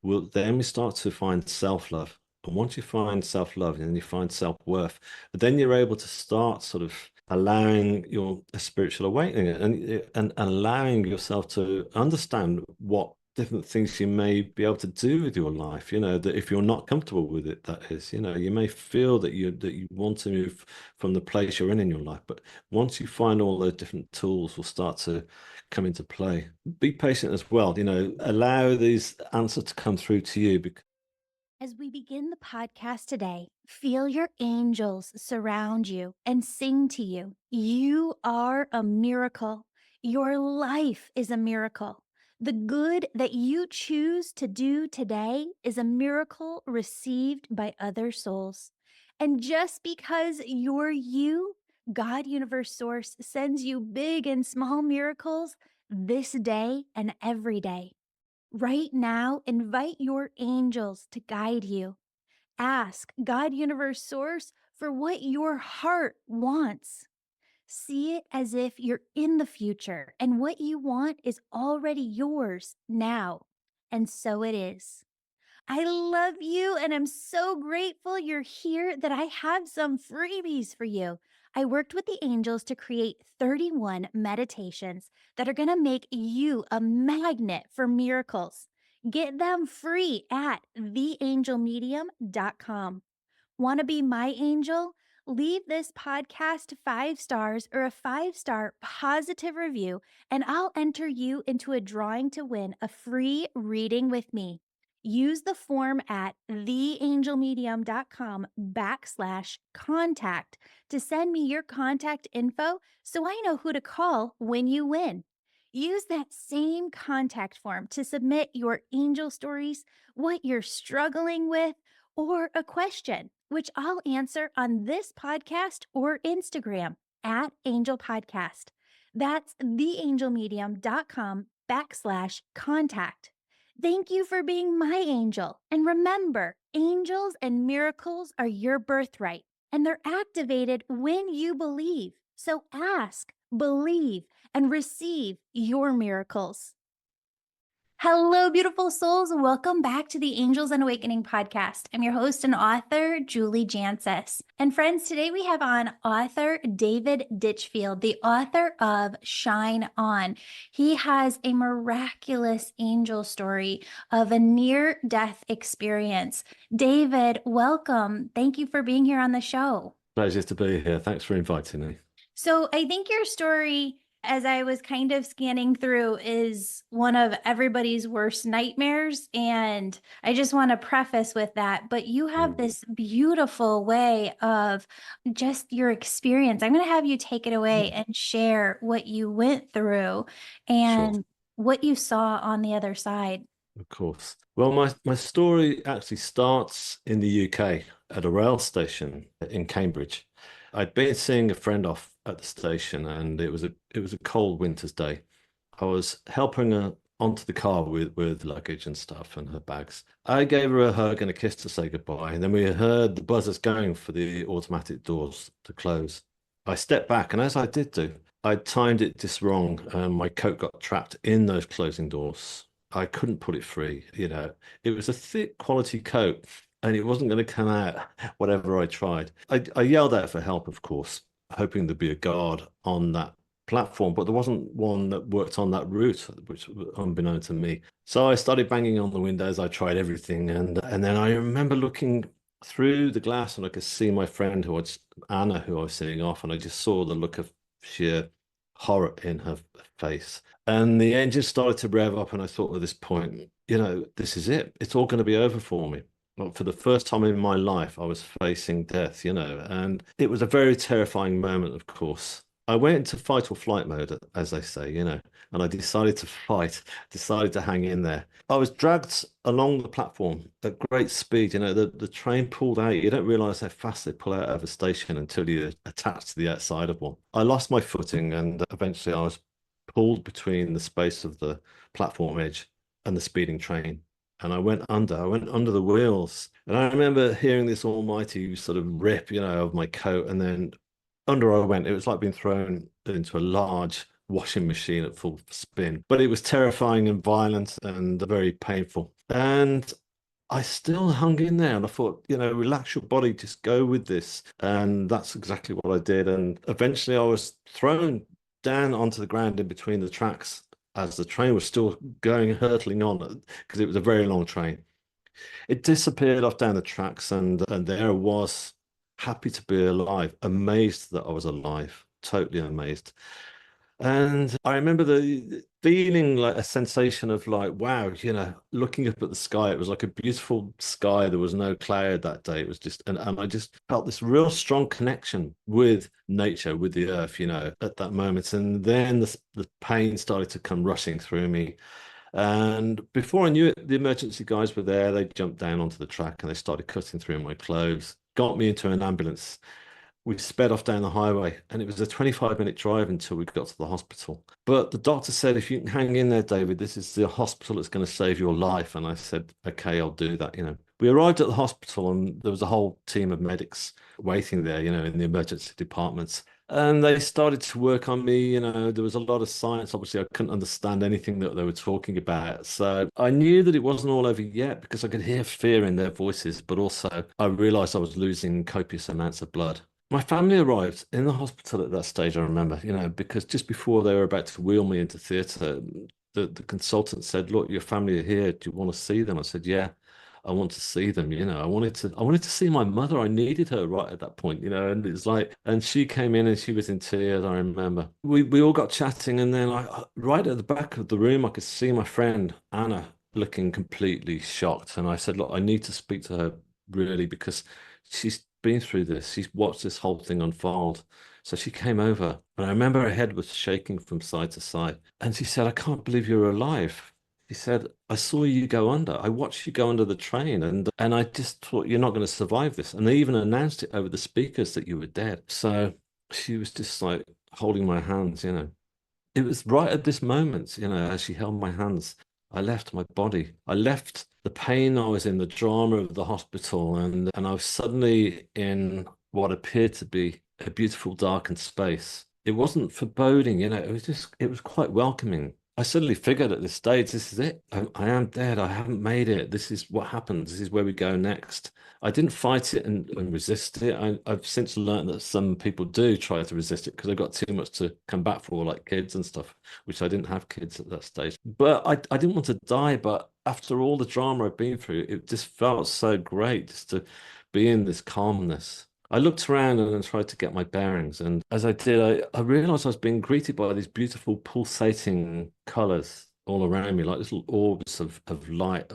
then we start to find self-love. And once you find self-love, and then you find self-worth, then you're able to start sort of allowing your a spiritual awakening and allowing yourself to understand what different things you may be able to do with your life. That if you're not comfortable with it, that is, you may feel that you want to move from the place you're in your life. But once you find all those different tools will start to come into play. Be patient as well, allow these answers to come through to you. Because As we begin the podcast today, feel your angels surround you and sing to you. You are a miracle. Your life is a miracle. The good that you choose to do today is a miracle received by other souls. And just because you're you, God Universe Source sends you big and small miracles this day and every day. Right now, invite your angels to guide you. Ask God, Universe, Source for what your heart wants. See it as if you're in the future and what you want is already yours now. And so it is. I love you and I'm so grateful you're here that I have some freebies for you. I worked with the angels to create 31 meditations that are going to make you a magnet for miracles. Get them free at theangelmedium.com. Want to be my angel? Leave this podcast 5 stars or a 5-star positive review, and I'll enter you into a drawing to win a free reading with me. Use the form at theangelmedium.com/contact to send me your contact info so I know who to call when you win. Use that same contact form to submit your angel stories, what you're struggling with, or a question, which I'll answer on this podcast or Instagram at Angel Podcast. That's theangelmedium.com/contact. Thank you for being my angel. And remember, angels and miracles are your birthright, and they're activated when you believe. So ask, believe, and receive your miracles. Hello, beautiful souls. Welcome back to the Angels and Awakening podcast. I'm your host and author, Julie Jancius. And friends, today we have on author David Ditchfield, the author of Shine On. He has a miraculous angel story of a near-death experience. David, welcome. Thank you for being here on the show. pleasure to be here. Thanks for inviting me. So I think your story, as I was kind of scanning through, is one of everybody's worst nightmares. And I just want to preface with that. But you have this beautiful way of just your experience. I'm going to have you take it away and share what you went through Sure, and what you saw on the other side. of course. Well, my story actually starts in the UK at a rail station in Cambridge. I'd been seeing a friend off at the station, and it was a cold winter's day. I was helping her onto the car with luggage and stuff and her bags. I gave her a hug and a kiss to say goodbye, and then we heard the buzzers going for the automatic doors to close. I stepped back, and as I did do, I timed it just wrong, and my coat got trapped in those closing doors. I couldn't pull it free. It was a thick quality coat, and it wasn't going to come out whatever I tried. I yelled out for help, of course, hoping there'd be a guard on that platform, but there wasn't one that worked on that route, which was unbeknown to me. So I started banging on the windows. I tried everything, and then I remember looking through the glass, and I could see my friend Anna, who I was seeing off, and I just saw the look of sheer horror in her face. And the engine started to rev up, and I thought at this point, this is it. It's all going to be over for me. Well, for the first time in my life, I was facing death, and it was a very terrifying moment, of course. I went into fight or flight mode, as they say, and I decided to fight, decided to hang in there. I was dragged along the platform at great speed. The train pulled out. You don't realize how fast they pull out of a station until you're attached to the outside of one. I lost my footing, and eventually I was pulled between the space of the platform edge and the speeding train. And I went under the wheels. And I remember hearing this almighty sort of rip, of my coat. And then under I went. It was like being thrown into a large washing machine at full spin. But it was terrifying and violent and very painful. And I still hung in there and I thought, relax your body, just go with this. And that's exactly what I did. And eventually I was thrown down onto the ground in between the tracks as the train was still going, hurtling on because it was a very long train. It disappeared off down the tracks and there I was, happy to be alive, amazed that I was alive, totally amazed. And I remember the feeling like a sensation of like, wow, looking up at the sky, it was like a beautiful sky. There was no cloud that day. It was just, and I just felt this real strong connection with nature, with the earth, at that moment. And then the pain started to come rushing through me. And before I knew it, the emergency guys were there. They jumped down onto the track and they started cutting through my clothes, got me into an ambulance. We sped off down the highway and it was a 25-minute drive until we got to the hospital. But the doctor said, if you can hang in there, David, this is the hospital that's going to save your life. And I said, okay, I'll do that. We arrived at the hospital and there was a whole team of medics waiting there, in the emergency departments. And they started to work on me. There was a lot of science. Obviously, I couldn't understand anything that they were talking about. So I knew that it wasn't all over yet because I could hear fear in their voices, but also I realized I was losing copious amounts of blood. My family arrived in the hospital at that stage, I remember, because just before they were about to wheel me into theatre, the consultant said, look, your family are here. Do you want to see them? I said, yeah, I want to see them. I wanted to see my mother. I needed her right at that point, and it's like, and she came in and she was in tears, I remember. We all got chatting, and then right at the back of the room, I could see my friend Anna looking completely shocked. And I said, look, I need to speak to her really because she's been through this. She's watched this whole thing unfold. So she came over, and I remember her head was shaking from side to side. And she said, I can't believe you're alive. She said, I saw you go under. I watched you go under the train, and I just thought you're not going to survive this. And they even announced it over the speakers that you were dead. So she was just like holding my hands. It was right at this moment, as she held my hands, I left my body. I left the pain I was in, the drama of the hospital, and I was suddenly in what appeared to be a beautiful darkened space. It wasn't foreboding, it was quite welcoming. I suddenly figured at this stage, this is it. I am dead. I haven't made it. This is what happens. This is where we go next. I didn't fight it and resist it. I've since learned that some people do try to resist it because they've got too much to come back for, like kids and stuff, which I didn't have kids at that stage. But I didn't want to die. But after all the drama I've been through, it just felt so great just to be in this calmness. I looked around and tried to get my bearings. And as I did, I realized I was being greeted by these beautiful pulsating colors all around me, like little orbs of light,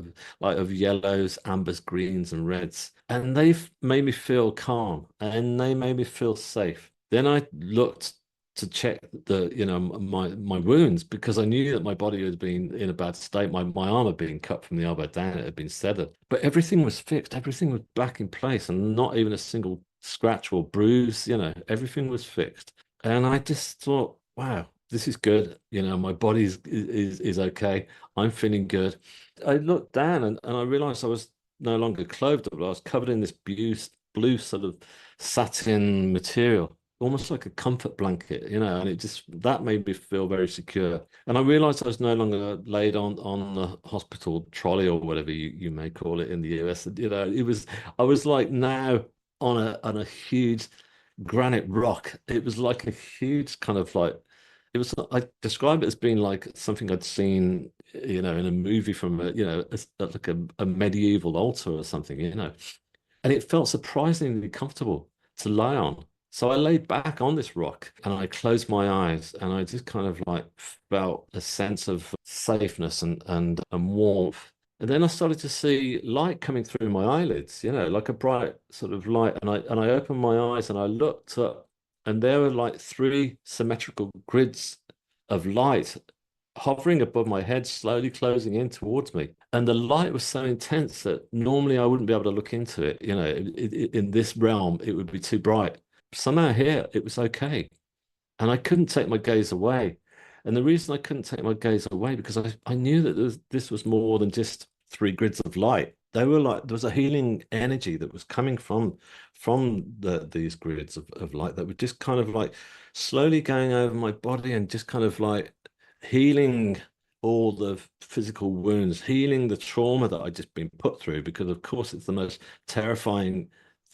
of yellows, ambers, greens, and reds. And they've made me feel calm and they made me feel safe. Then I looked to check my wounds because I knew that my body had been in a bad state. My arm had been cut from the elbow down, it had been severed. But everything was fixed, everything was back in place, and not even a single scratch or bruise, everything was fixed. And I just thought, wow, this is good. My body is okay. I'm feeling good. I looked down and I realized I was no longer clothed, but I was covered in this blue sort of satin material, almost like a comfort blanket, and it just that made me feel very secure. And I realized I was no longer laid on the hospital trolley or whatever you may call it in the US. I was like now on a huge granite rock. It was like a huge kind of like I describe it as being like something I'd seen, in a movie from like a medieval altar or something. And it felt surprisingly comfortable to lie on. So I laid back on this rock and I closed my eyes and I just kind of like felt a sense of safeness and warmth. And then I started to see light coming through my eyelids, like a bright sort of light. And I opened my eyes and I looked up and there were like three symmetrical grids of light hovering above my head, slowly closing in towards me. And the light was so intense that normally I wouldn't be able to look into it. In this realm, it would be too bright. Somehow here, it was okay. And I couldn't take my gaze away. And the reason I couldn't take my gaze away because I knew that this was more than just three grids of light. They were like there was a healing energy that was coming from these grids of light that were just kind of like slowly going over my body and just kind of like healing all the physical wounds, healing the trauma that I'd just been put through, because of course it's the most terrifying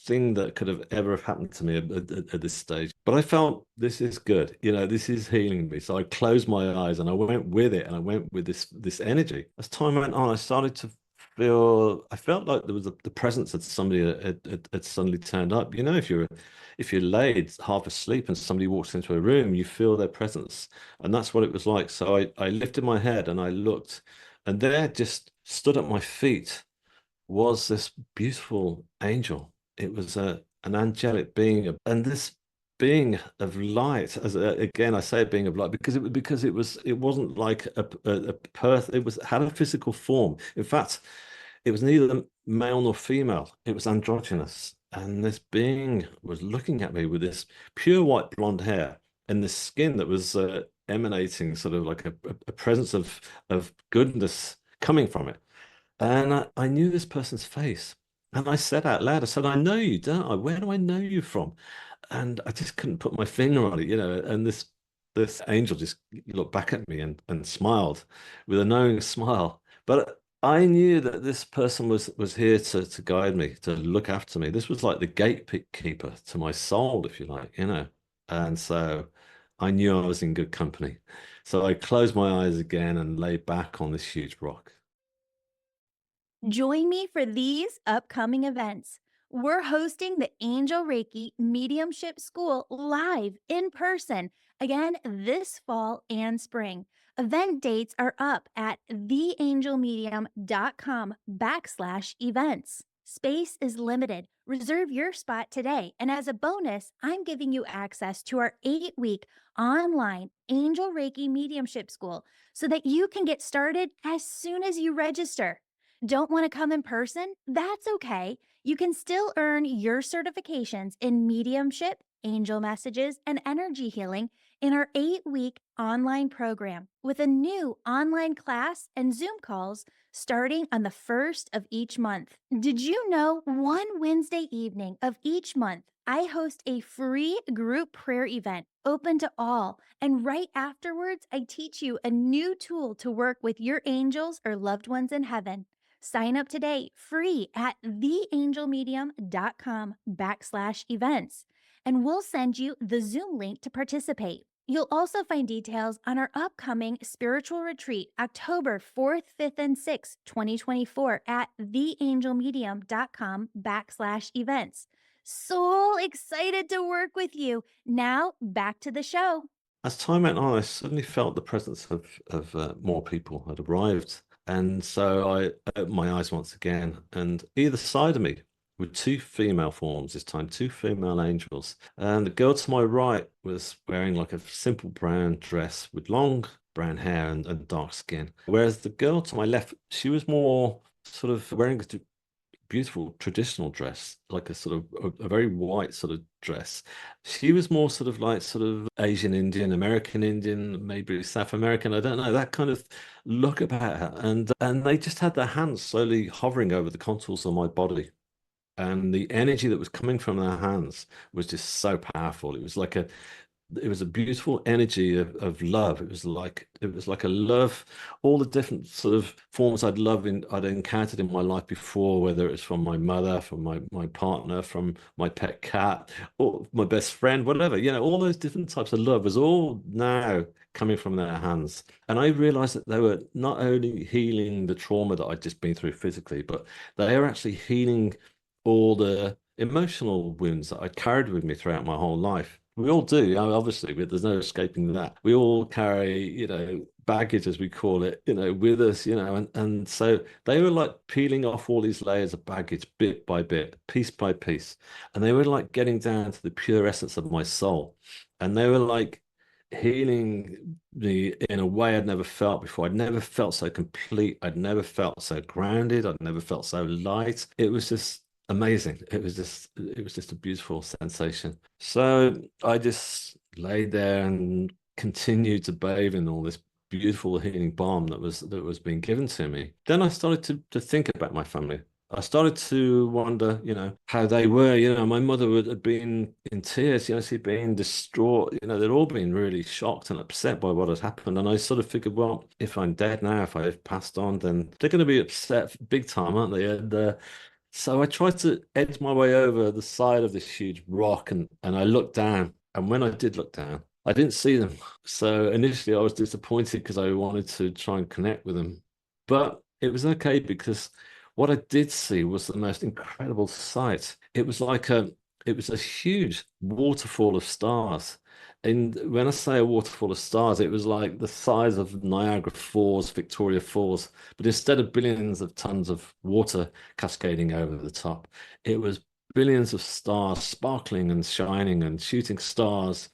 thing that could have ever have happened to me at this stage. But I felt this is good, this is healing me. So I closed my eyes and I went with it, and I went with this energy. As time went on, I started to I felt like there was the presence of somebody had suddenly turned up. If you're laid half asleep and somebody walks into a room, you feel their presence. And that's what it was like. So I lifted my head and I looked, and there, just stood at my feet, was this beautiful angel. It was an angelic being, and this being of light. Again, I say a being of light because it wasn't like a person. It was had a physical form. In fact, it was neither male nor female. It was androgynous, and this being was looking at me with this pure white blonde hair and this skin that was emanating sort of like a presence of goodness coming from it. And I knew this person's face. And I said out loud, I said, I know you, don't I? Where do I know you from? And I just couldn't put my finger on it. And this angel just looked back at me and smiled with a knowing smile. But I knew that this person was here to guide me, to look after me. This was like the gatekeeper to my soul, if you like. And so I knew I was in good company. So I closed my eyes again and lay back on this huge rock. Join me for these upcoming events. We're hosting the Angel Reiki Mediumship School live in person again this fall and spring. Event dates are up at theangelmedium.com/events. Space is limited. Reserve your spot today. And as a bonus, I'm giving you access to our 8-week online Angel Reiki Mediumship School so that you can get started as soon as you register. Don't want to come in person? That's okay. You can still earn your certifications in mediumship, angel messages, and energy healing in our 8-week online program with a new online class and Zoom calls starting on the first of each month. Did you know one Wednesday evening of each month, I host a free group prayer event open to all. And right afterwards, I teach you a new tool to work with your angels or loved ones in heaven. Sign up today free at theangelmedium.com/events, and we'll send you the Zoom link to participate. You'll also find details on our upcoming spiritual retreat, October 4th, 5th, and 6th, 2024 at theangelmedium.com/events. So excited to work with you. Now back to the show. As time went on, I suddenly felt the presence of more people had arrived. And so I opened my eyes once again, and either side of me were two female forms, this time two female angels. And the girl to my right was wearing like a simple brown dress with long brown hair and dark skin. Whereas the girl to my left, she was more sort of wearing a beautiful traditional dress, like a sort of a very white sort of dress. She was more sort of like sort of Asian Indian, American Indian, maybe South American. I don't know, that kind of look about her. And they just had their hands slowly hovering over the contours of my body. And the energy that was coming from their hands was just so powerful. It was a beautiful energy of love. It was like a love, all the different sort of forms I'd encountered in my life before, whether it's from my mother, from my partner, from my pet cat, or my best friend, whatever, all those different types of love was all now coming from their hands. And I realized that they were not only healing the trauma that I'd just been through physically, but they are actually healing all the emotional wounds that I carried with me throughout my whole life. We all do, obviously, but there's no escaping that. We all carry, baggage, as we call it, with us, and so they were like peeling off all these layers of baggage bit by bit, piece by piece. And they were like getting down to the pure essence of my soul. And they were like healing me in a way I'd never felt before. I'd never felt so complete. I'd never felt so grounded. I'd never felt so light. It was just amazing. It was just a beautiful sensation. So I just laid there and continued to bathe in all this beautiful healing balm that was being given to me. Then I started to think about my family. I started to wonder, how they were. My mother had been in tears, she'd been distraught. They'd all been really shocked and upset by what had happened. And I sort of figured, well, if I'm dead now, if I've passed on, then they're going to be upset big time, aren't they? And so I tried to edge my way over the side of this huge rock, and I looked down. And when I did look down, I didn't see them. So initially I was disappointed because I wanted to try and connect with them. But it was okay because what I did see was the most incredible sight. It was a huge waterfall of stars. And when I say a waterfall of stars, it was like the size of Niagara Falls, Victoria Falls. But instead of billions of tons of water cascading over the top, it was billions of stars sparkling and shining and shooting stars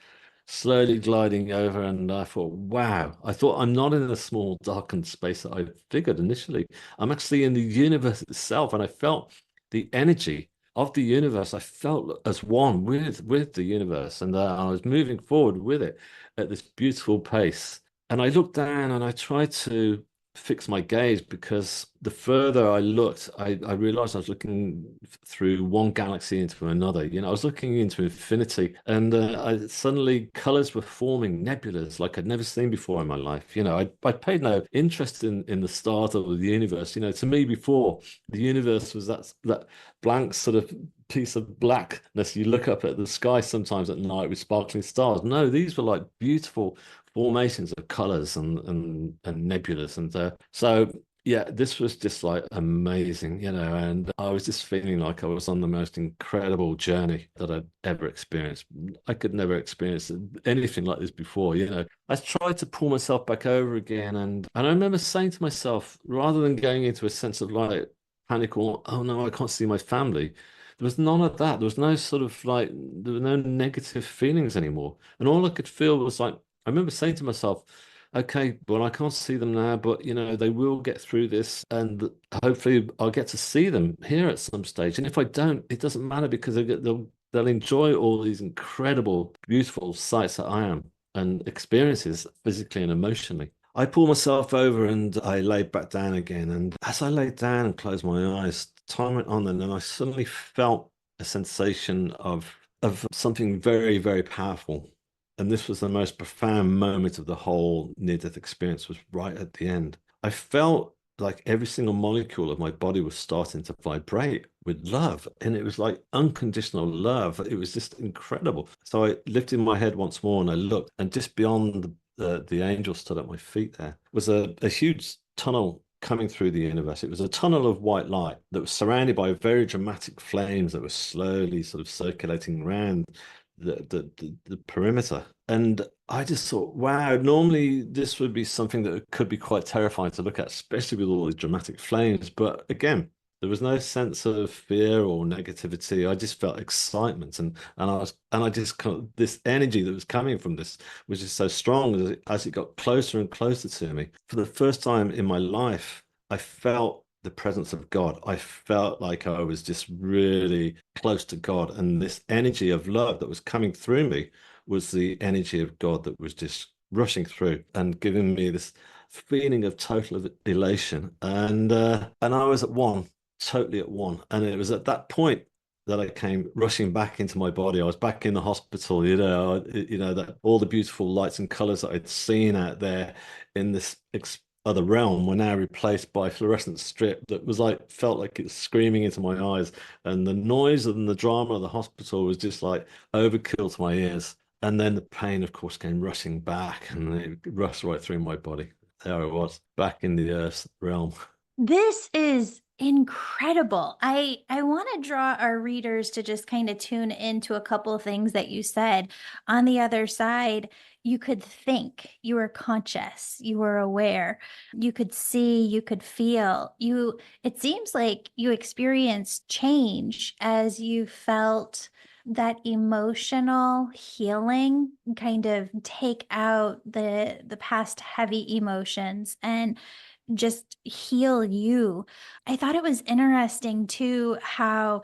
slowly gliding over. And I thought, wow, I thought I'm not in a small darkened space that I figured initially. I'm actually in the universe itself. And I felt the energy of the universe. I felt as one with the universe, and I was moving forward with it at this beautiful pace. And I looked down and I tried to fix my gaze, because the further I looked, I realized I was looking through one galaxy into another. I was looking into infinity, and suddenly colors were forming, nebulas like I'd never seen before in my life. I paid no interest in the start of the universe. To me, before, the universe was that blank sort of piece of blackness. You look up at the sky sometimes at night with sparkling stars. No, these were like beautiful formations of colors and nebulas. And so yeah, this was just like amazing, and I was just feeling like I was on the most incredible journey that I'd ever experienced. I could never experience anything like this before. I tried to pull myself back over again, and I remember saying to myself, rather than going into a sense of like panic or, oh no, I can't see my family. There was none of that. There was no sort of like, there were no negative feelings anymore. And all I could feel was like, I remember saying to myself, okay, well, I can't see them now, but they will get through this, and hopefully I'll get to see them here at some stage. And if I don't, it doesn't matter, because they'll enjoy all these incredible, beautiful sights that I am and experiences physically and emotionally. I pulled myself over and I laid back down again. And as I laid down and closed my eyes, time went on, and then I suddenly felt a sensation of something very, very powerful. And this was the most profound moment of the whole near-death experience, was right at the end. I felt like every single molecule of my body was starting to vibrate with love. And it was like unconditional love. It was just incredible. So I lifted my head once more and I looked, and just beyond the angel stood at my feet there was a huge tunnel coming through the universe. It was a tunnel of white light that was surrounded by very dramatic flames that were slowly sort of circulating around the perimeter. And I just thought, wow, normally this would be something that could be quite terrifying to look at, especially with all these dramatic flames. But again, there was no sense of fear or negativity. I just felt excitement, and I just kind of, this energy that was coming from this was just so strong as it got closer and closer to me. For the first time in my life, I felt the presence of God. I felt like I was just really close to God, and this energy of love that was coming through me was the energy of God that was just rushing through and giving me this feeling of total elation. And I was at one, totally at one. And it was at that point that I came rushing back into my body. I was back in the hospital, that all the beautiful lights and colors that I'd seen out there in this other realm were now replaced by fluorescent strip that was like, felt like it was screaming into my eyes. And the noise and the drama of the hospital was just like overkill to my ears. And then the pain, of course, came rushing back, and it rushed right through my body. There I was, back in the earth's realm. This is incredible. I want to draw our readers to just kind of tune into a couple of things that you said. On the other side, you could think, you were conscious, you were aware, you could see, you could feel. It seems like you experienced change as you felt that emotional healing kind of take out the past heavy emotions and just heal you. I thought it was interesting too how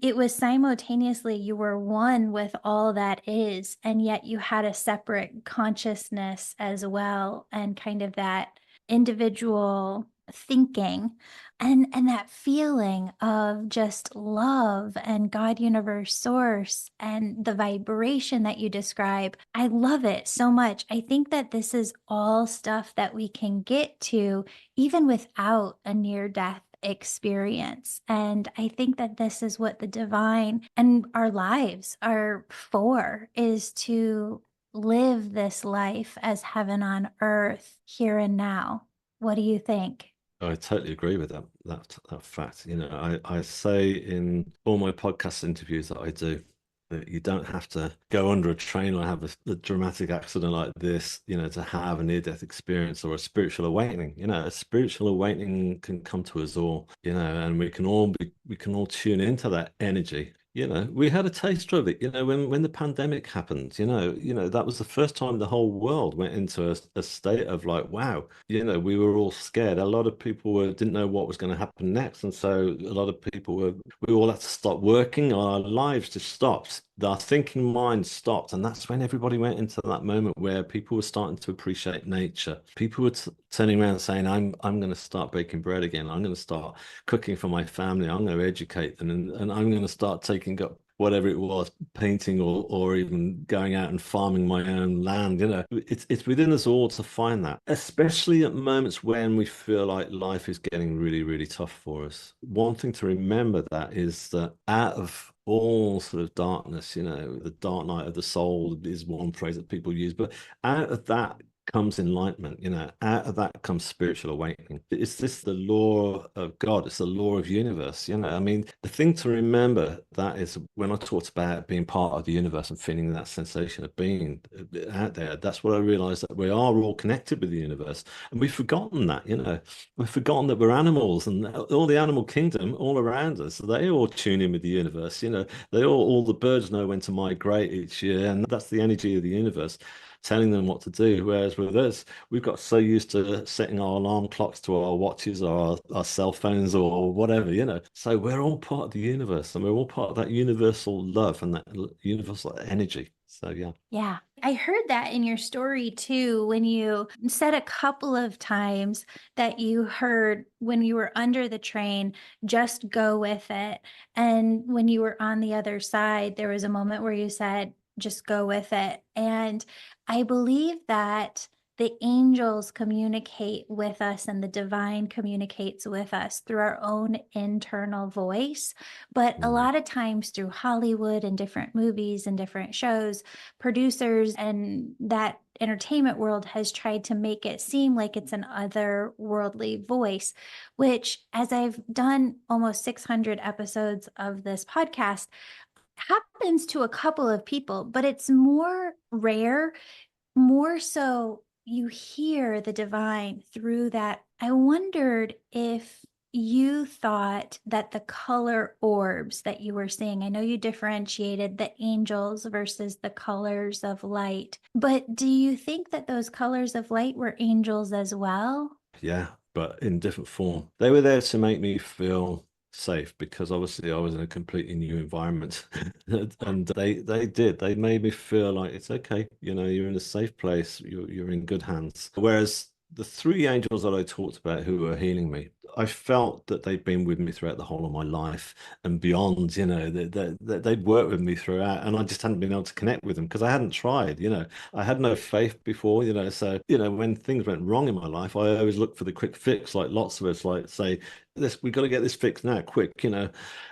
it was simultaneously you were one with all that is, and yet you had a separate consciousness as well, and kind of that individual thinking and that feeling of just love and God, universe, source, and the vibration that you describe. I love it so much. I think that this is all stuff that we can get to even without a near death experience. And I think that this is what the divine and our lives are for, is to live this life as heaven on earth here and now. What do you think? I totally agree with that fact. You know, I say in all my podcast interviews that I do that you don't have to go under a train or have a dramatic accident like this, you know, to have a near-death experience or a spiritual awakening. You know, a spiritual awakening can come to us all, you know, and we can all tune into that energy. You know, we had a taster of it, you know, when the pandemic happened, that was the first time the whole world went into a state of like, wow, you know, we were all scared. A lot of people didn't know what was going to happen next. And so a lot of people we all had to stop working. Our lives just stopped. Our thinking mind stopped. And that's when everybody went into that moment where people were starting to appreciate nature. People were turning around saying, I'm going to start baking bread again. I'm going to start cooking for my family. I'm going to educate them, and I'm going to start taking up whatever it was, painting or even going out and farming my own land. You know, it's within us all to find that, especially at moments when we feel like life is getting really, really tough for us. One thing to remember that is that out of all sort of darkness, you know, the dark night of the soul is one phrase that people use, but out of that comes enlightenment, you know, out of that comes spiritual awakening. It's this the law of God, it's the law of universe, you know. I mean, the thing to remember that is when I talked about being part of the universe and feeling that sensation of being out there, that's what I realized, that we are all connected with the universe. And we've forgotten that, you know. We've forgotten that we're animals, and all the animal kingdom all around us, they all tune in with the universe, you know. All the birds know when to migrate each year, and that's the energy of the universe telling them what to do. Whereas with us, we've got so used to setting our alarm clocks to our watches or our cell phones or whatever, you know. So we're all part of the universe, and we're all part of that universal love and that universal energy. So yeah. Yeah. I heard that in your story too, when you said a couple of times that you heard when you were under the train, just go with it. And when you were on the other side, there was a moment where you said, just go with it. And I believe that the angels communicate with us and the divine communicates with us through our own internal voice. But a Mm. lot of times through Hollywood and different movies and different shows, producers and that entertainment world has tried to make it seem like it's an otherworldly voice, which, as I've done almost 600 episodes of this podcast, happens to a couple of people, but it's more rare, more so you hear the divine through that. I wondered if you thought that the color orbs that you were seeing, I know you differentiated the angels versus the colors of light, but do you think that those colors of light were angels as well? Yeah, but in different form. They were there to make me feel safe because obviously I was in a completely new environment. And they made me feel like it's okay, you know, you're in a safe place, you're in good hands. Whereas the three angels that I talked about who were healing me, I felt that they'd been with me throughout the whole of my life and beyond, you know, they'd worked with me throughout, and I just hadn't been able to connect with them because I hadn't tried, you know. I had no faith before, you know. So, you know, when things went wrong in my life, I always looked for the quick fix, like lots of us, like say, this, we got to get this fixed now, quick, you know.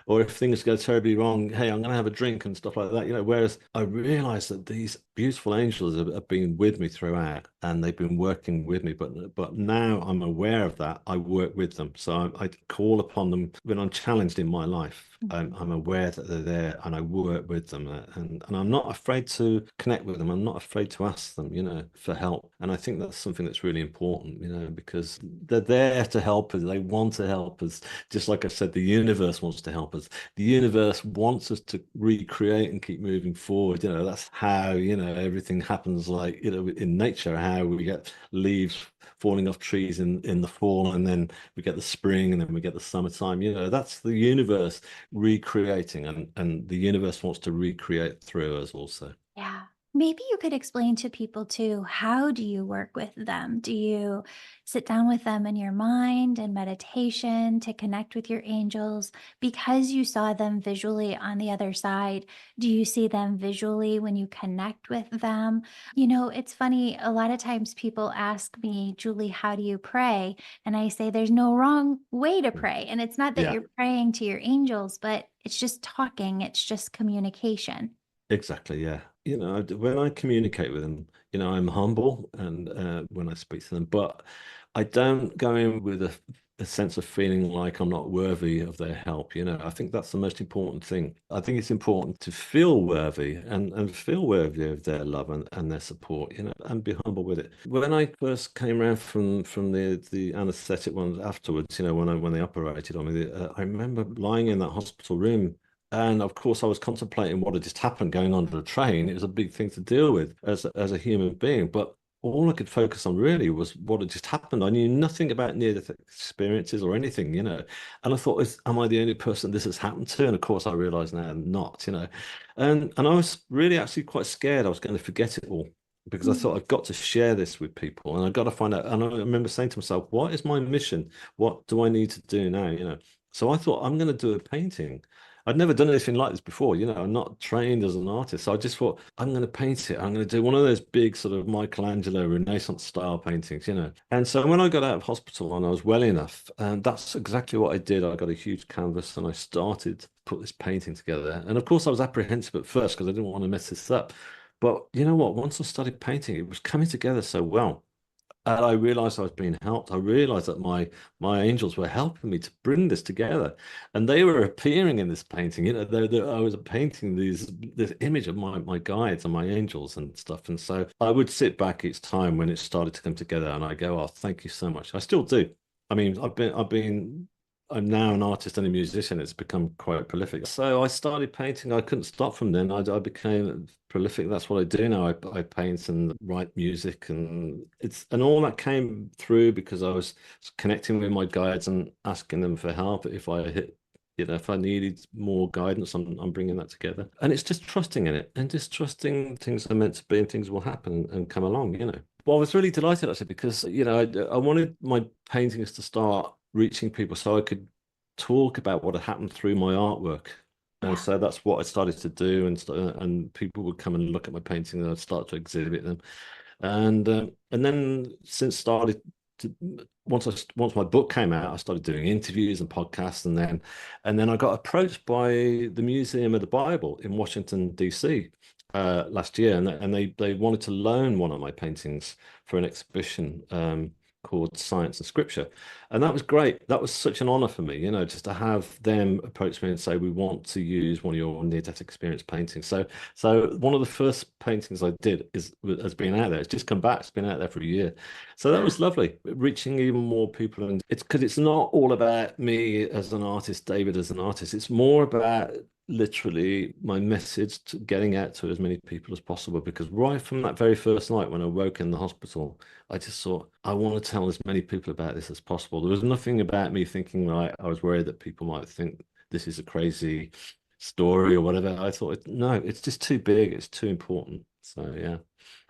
Or if things go terribly wrong, hey, I'm going to have a drink and stuff like that, you know. Whereas I realized that these beautiful angels have been with me throughout, and they've been working with me. But now I'm aware of that. I work with them, so I call upon them when I'm challenged in my life. I'm aware that they're there, and I work with them, and I'm not afraid to connect with them. I'm not afraid to ask them, you know, for help. And I think that's something that's really important, you know, because they're there to help us. They want to help us. Just like I said, the universe wants to help us. The universe wants us to recreate and keep moving forward. You know, that's how, you know, everything happens, like, you know, in nature, how we get leaves falling off trees in the fall, and then we get the spring, and then we get the summertime. You know, that's the universe recreating, and the universe wants to recreate through us also. Yeah. Maybe you could explain to people too, how do you work with them? Do you sit down with them in your mind and meditation to connect with your angels because you saw them visually on the other side? Do you see them visually when you connect with them? It's funny, a lot of times people ask me, Julie, how do you pray? And I say there's no wrong way to pray. And it's not that Yeah. you're praying to your angels, but it's just talking, it's just communication. Exactly, yeah. When I communicate with them, I'm humble and when I speak to them, but I don't go in with a sense of feeling like I'm not worthy of their help. I think that's the most important thing. I think it's important to feel worthy and feel worthy of their love and their support, and be humble with it. When I first came around from the anesthetic ones afterwards, when they operated on me, I remember lying in that hospital room. And of course, I was contemplating what had just happened going onto the train. It was a big thing to deal with as a human being. But all I could focus on really was what had just happened. I knew nothing about near-death experiences or anything. And I thought, am I the only person this has happened to? And of course, I realized now I'm not. And I was really actually quite scared I was going to forget it all because I thought I've got to share this with people and I've got to find out. And I remember saying to myself, what is my mission? What do I need to do now? So I thought I'm going to do a painting. I'd never done anything like this before, I'm not trained as an artist. So I just thought, I'm going to paint it. I'm going to do one of those big sort of Michelangelo Renaissance style paintings. And so when I got out of hospital and I was well enough, and that's exactly what I did. I got a huge canvas and I started to put this painting together. And of course, I was apprehensive at first because I didn't want to mess this up. But you know what? Once I started painting, it was coming together so well. And I realized I was being helped. I realized that my angels were helping me to bring this together, and they were appearing in this painting. I was painting this image of my guides and my angels and stuff. And so I would sit back each time when it started to come together, and I go, "Oh, thank you so much." I still do. I mean, I'm now an artist and a musician. It's become quite prolific. So I started painting. I couldn't stop from then. I became prolific. That's what I do now. I paint and write music, and all that came through because I was connecting with my guides and asking them for help if I needed more guidance. I'm bringing that together, and it's just trusting in it and just trusting things are meant to be and things will happen and come along. Well, I was really delighted actually because I wanted my paintings to start reaching people so I could talk about what had happened through my artwork. And Yeah. so that's what I started to do, and people would come and look at my painting, and I'd start to exhibit them. And then since started to once my book came out, I started doing interviews and podcasts, and then I got approached by the Museum of the Bible in Washington, D.C. Last year, and they wanted to loan one of my paintings for an exhibition called Science and Scripture. And that was great. That was such an honor for me, just to have them approach me and say, we want to use one of your near-death experience paintings. So one of the first paintings I did has been out there. It's just come back. It's been out there for a year. So that was lovely, reaching even more people. And it's because it's not all about me as an artist, David as an artist. It's more about literally my message to getting out to as many people as possible. Because right from that very first night when I woke in the hospital, I just thought, I want to tell as many people about this as possible. There was nothing about me thinking like I was worried that people might think this is a crazy story or whatever. I thought, no, it's just too big. It's too important. So yeah.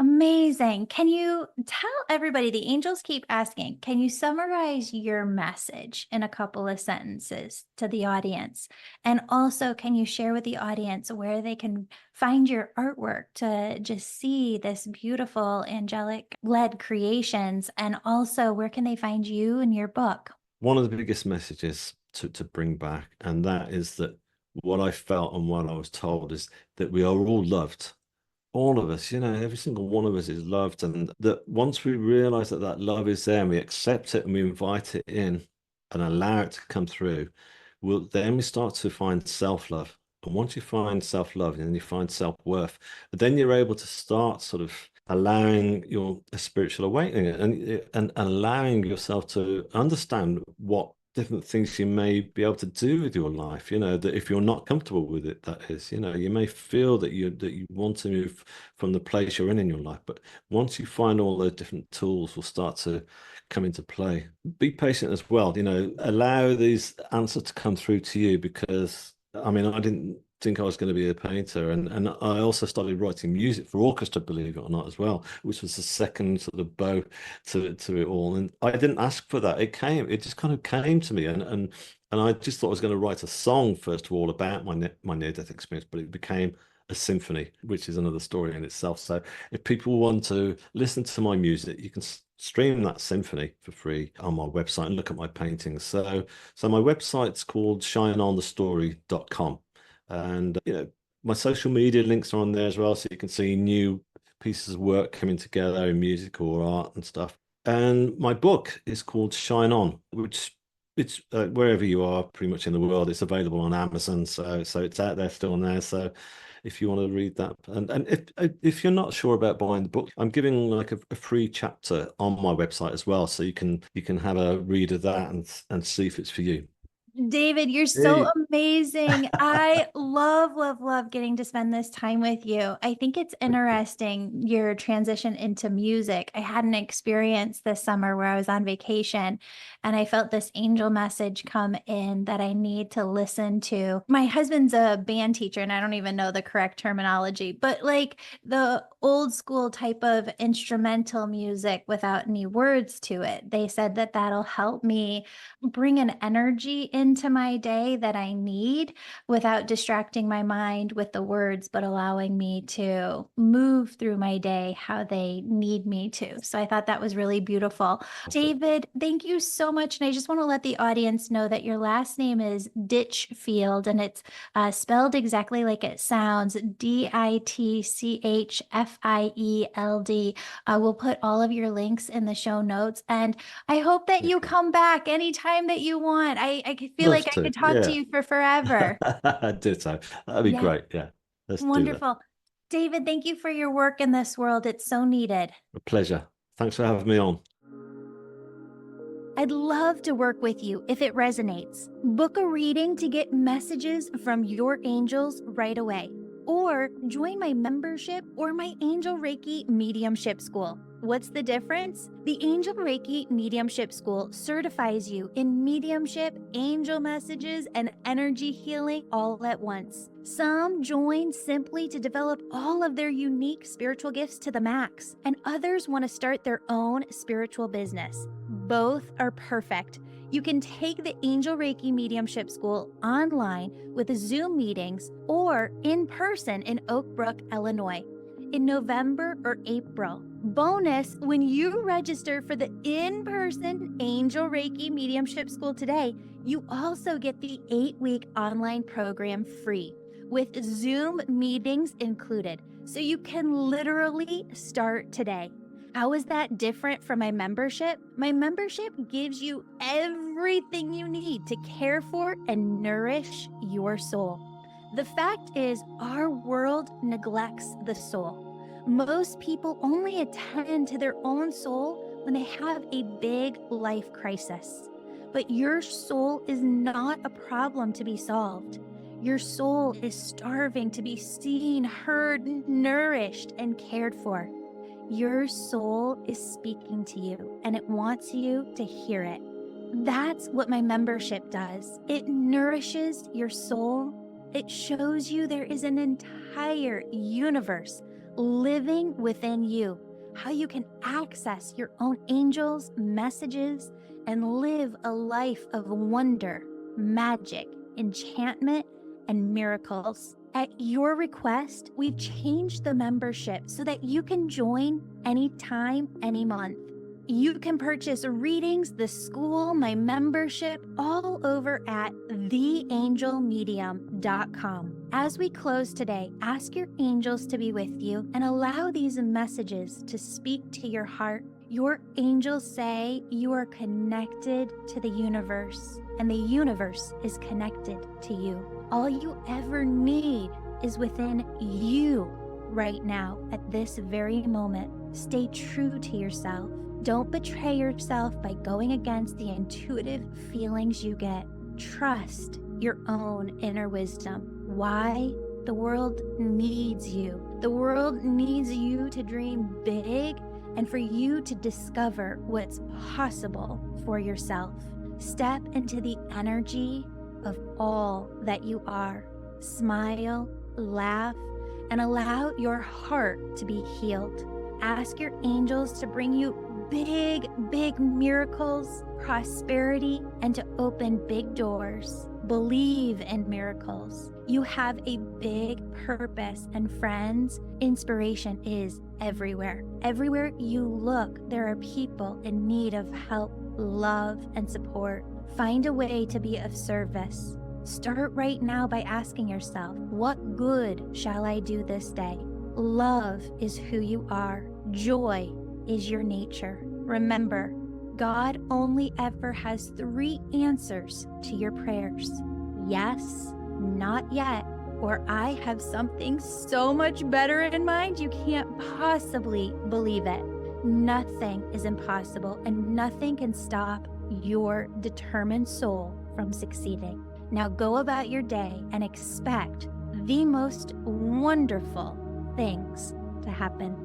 Amazing. Can you tell everybody, the angels keep asking, can you summarize your message in a couple of sentences to the audience? And also, can you share with the audience where they can find your artwork to just see this beautiful angelic led creations? And also, where can they find you and your book? One of the biggest messages to bring back, and that is that what I felt and what I was told is that we are all loved. All of us, every single one of us is loved, and that once we realize that that love is there and we accept it and we invite it in and allow it to come through, then we start to find self-love. And once you find self-love and then you find self-worth, then you're able to start sort of allowing your a spiritual awakening and allowing yourself to understand what different things you may be able to do with your life, that if you're not comfortable with it, that is, you may feel that you want to move from the place you're in your life. But once you find all those different tools will start to come into play. Be patient as well, allow these answers to come through to you because I mean, think I was going to be a painter. And I also started writing music for orchestra, believe it or not, as well, which was the second sort of bow to it all. And I didn't ask for that. It just kind of came to me. And I just thought I was going to write a song, first of all, about my near-death experience, but it became a symphony, which is another story in itself. So if people want to listen to my music, you can stream that symphony for free on my website and look at my paintings. So my website's called shineonthestory.com. And my social media links are on there as well, so you can see new pieces of work coming together in music or art and stuff. And my book is called Shine On, which it's wherever you are, pretty much in the world, it's available on Amazon. So it's out there still now. So if you want to read that, and if you're not sure about buying the book, I'm giving like a free chapter on my website as well, so you can have a read of that and see if it's for you. David, you're so Hey. amazing. I love, love, love getting to spend this time with you. I think it's interesting, your transition into music. I had an experience this summer where I was on vacation and I felt this angel message come in that I need to listen to. My husband's a band teacher and I don't even know the correct terminology, but like the old school type of instrumental music without any words to it. They said that that'll help me bring an energy into my day that I need without distracting my mind with the words, but allowing me to move through my day how they need me to. So I thought that was really beautiful. David, thank you so much. And I just want to let the audience know that your last name is Ditchfield, and it's spelled exactly like it sounds, Ditchfield. We'll put all of your links in the show notes. And I hope that you come back anytime that you want. I feel Love like I to, could talk to yeah. you for forever. Ditto. That'd be Yeah, great. Yeah, let's do that. wonderful. David, thank you for your work in this world. It's so needed. A pleasure. Thanks for having me on. I'd love to work with you if it resonates. Book a reading to get messages from your angels right away. Or join my membership or my Angel Reiki Mediumship School. What's the difference? The Angel Reiki Mediumship School certifies you in mediumship, angel messages, and energy healing all at once. Some join simply to develop all of their unique spiritual gifts to the max, and others want to start their own spiritual business. Both are perfect. You can take the Angel Reiki Mediumship School online with Zoom meetings or in person in Oak Brook, Illinois, in November or April. Bonus, when you register for the in-person Angel Reiki Mediumship School today, you also get the 8-week online program free with Zoom meetings included, so you can literally start today. How is that different from my membership? My membership gives you everything you need to care for and nourish your soul. The fact is, our world neglects the soul. Most people only attend to their own soul when they have a big life crisis. But your soul is not a problem to be solved. Your soul is starving to be seen, heard, nourished, and cared for. Your soul is speaking to you, and it wants you to hear it. That's what my membership does. It nourishes your soul. It shows you there is an entire universe living within you, how you can access your own angels, messages, and live a life of wonder, magic, enchantment, and miracles. At your request, we've changed the membership so that you can join anytime, any month. You can purchase readings, the school, my membership, all over at theangelmedium.com. As we close today, ask your angels to be with you and allow these messages to speak to your heart. Your angels say you are connected to the universe, and the universe is connected to you. All you ever need is within you right now at this very moment. Stay true to yourself. Don't betray yourself by going against the intuitive feelings you get. Trust your own inner wisdom. Why? The world needs you. The world needs you to dream big and for you to discover what's possible for yourself. Step into the energy of all that you are. smile, laugh, and allow your heart to be healed. Ask your angels to bring you big miracles, prosperity, and to open big doors. Believe in miracles. You have a big purpose, and friends, inspiration is everywhere. Everywhere you look, there are people in need of help, love, and support. Find a way to be of service. Start right now by asking yourself, what good shall I do this day? Love is who you are. Joy is your nature. Remember, God only ever has 3 answers to your prayers. Yes, not yet, or I have something so much better in mind you can't possibly believe it. Nothing is impossible, and nothing can stop your determined soul from succeeding. Now go about your day and expect the most wonderful things to happen.